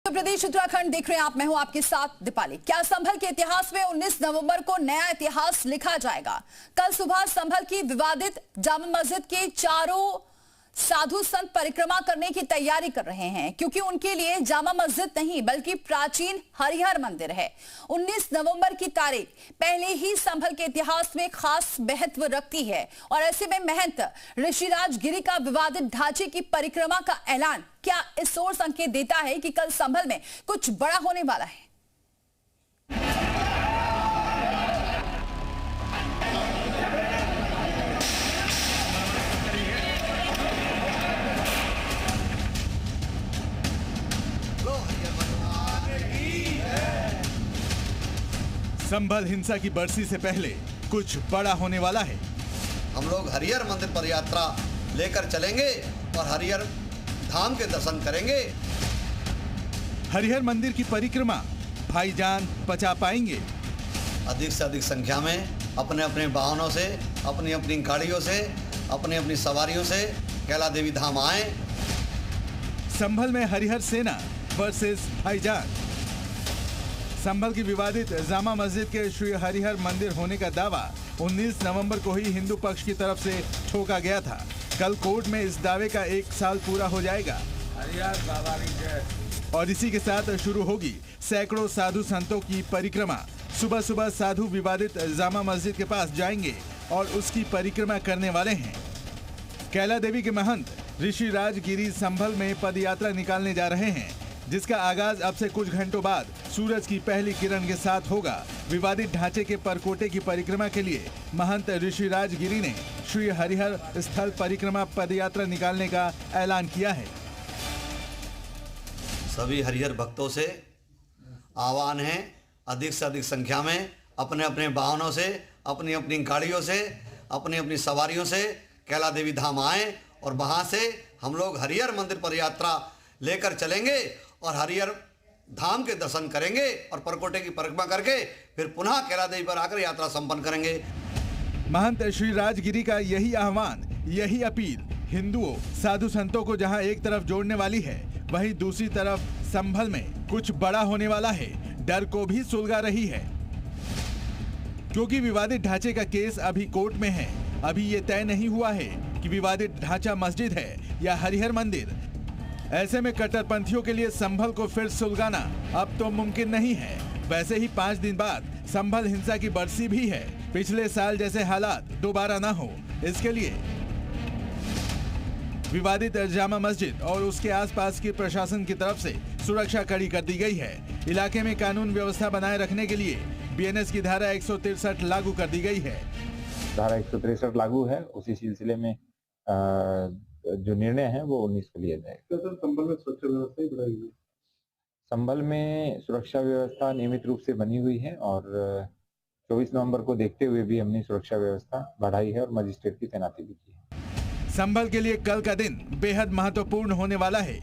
उत्तर प्रदेश उत्तराखंड देख रहे हैं आप। मैं हूं आपके साथ दीपाली। क्या संभल के इतिहास में 19 नवंबर को नया इतिहास लिखा जाएगा? कल सुबह संभल की विवादित जामा मस्जिद के चारों साधु संत परिक्रमा करने की तैयारी कर रहे हैं, क्योंकि उनके लिए जामा मस्जिद नहीं बल्कि प्राचीन हरिहर मंदिर है। 19 नवंबर की तारीख पहले ही संभल के इतिहास में खास महत्व रखती है और ऐसे में महंत ऋषिराज गिरी का विवादित ढांचे की परिक्रमा का ऐलान क्या इस ओर संकेत देता है कि कल संभल में कुछ बड़ा होने वाला है? संभल हिंसा की बरसी से पहले कुछ बड़ा होने वाला है। हम लोग हरिहर मंदिर पर यात्रा लेकर चलेंगे और हरिहर धाम के दर्शन करेंगे। हरिहर मंदिर की परिक्रमा भाईजान पचा पाएंगे? अधिक से अधिक संख्या में अपने अपने वाहनों से, अपनी अपनी गाड़ियों से, अपनी अपनी सवारियों से कैला देवी धाम आए। संभल में हरिहर सेना वर्सेस भाईजान। संभल की विवादित जामा मस्जिद के श्री हरिहर मंदिर होने का दावा 19 नवंबर को ही हिंदू पक्ष की तरफ से ठोका गया था। कल कोर्ट में इस दावे का 1 साल पूरा हो जाएगा और इसी के साथ शुरू होगी सैकड़ों साधु संतों की परिक्रमा। सुबह सुबह साधु विवादित जामा मस्जिद के पास जाएंगे और उसकी परिक्रमा करने वाले हैं। कैला देवी के महंत ऋषिराज गिरी संभल में पदयात्रा निकालने जा रहे हैं, जिसका आगाज अब से कुछ घंटों बाद सूरज की पहली किरण के साथ होगा। विवादित ढांचे के परकोटे की परिक्रमा के लिए महंत ऋषिराज गिरी ने श्री हरिहर स्थल परिक्रमा पदयात्रा निकालने का ऐलान किया है। सभी हरिहर भक्तों से आह्वान है, अधिक से अधिक संख्या में अपने अपने वाहनों से, अपनी अपनी गाड़ियों से, अपनी अपनी सवारियों से कैला देवी धाम आए और वहां से हम लोग हरिहर मंदिर पर यात्रा लेकर चलेंगे और हरिहर धाम के दर्शन करेंगे और परकोटे की परिक्रमा करके फिर पुनः कैला देवी पर आकर यात्रा संपन्न करेंगे। महंत श्री राजगिरी का यही आह्वान, यही अपील हिंदुओं साधु संतों को जहां एक तरफ जोड़ने वाली है, वहीं दूसरी तरफ संभल में कुछ बड़ा होने वाला है। डर को भी सुलगा रही है, क्योंकि विवादित ढांचे का केस अभी कोर्ट में है। अभी ये तय नहीं हुआ है कि विवादित ढांचा मस्जिद है या हरिहर मंदिर। ऐसे में कट्टरपंथियों के लिए संभल को फिर सुलगाना अब तो मुमकिन नहीं है। वैसे ही 5 दिन बाद संभल हिंसा की बरसी भी है। पिछले साल जैसे हालात दोबारा ना हो, इसके लिए विवादित जामा मस्जिद और उसके आसपास की प्रशासन की तरफ से सुरक्षा कड़ी कर दी गई है। इलाके में कानून व्यवस्था बनाए रखने के लिए बीएनएस की धारा 163 लागू कर दी गई है। धारा 163 लागू है। उसी सिलसिले में जो निर्णय है वो 19 को लिया जाएगा। तो संभल में सुरक्षा व्यवस्था ही बढ़ाई हुई है। संभल में सुरक्षा व्यवस्था नियमित रूप से बनी हुई है और 24 नवंबर को देखते हुए भी हमने सुरक्षा व्यवस्था बढ़ाई है और मजिस्ट्रेट की तैनाती भी की है। संभल के लिए कल का दिन बेहद महत्वपूर्ण होने वाला है,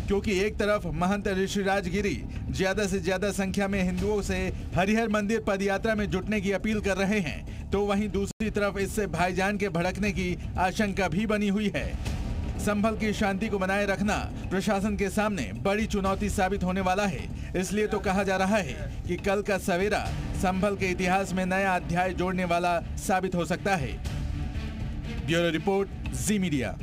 क्योंकि एक तरफ महंत ऋषिराज गिरी ज्यादा से ज्यादा संख्या में हिंदुओं से हरिहर मंदिर पदयात्रा में जुटने की अपील कर रहे हैं, तो वहीं दूसरी तरफ इससे भाईजान के भड़कने की आशंका भी बनी हुई है। संभल की शांति को बनाए रखना प्रशासन के सामने बड़ी चुनौती साबित होने वाला है। इसलिए तो कहा जा रहा है कि कल का सवेरा संभल के इतिहास में नया अध्याय जोड़ने वाला साबित हो सकता है। ब्यूरो रिपोर्ट, जी मीडिया।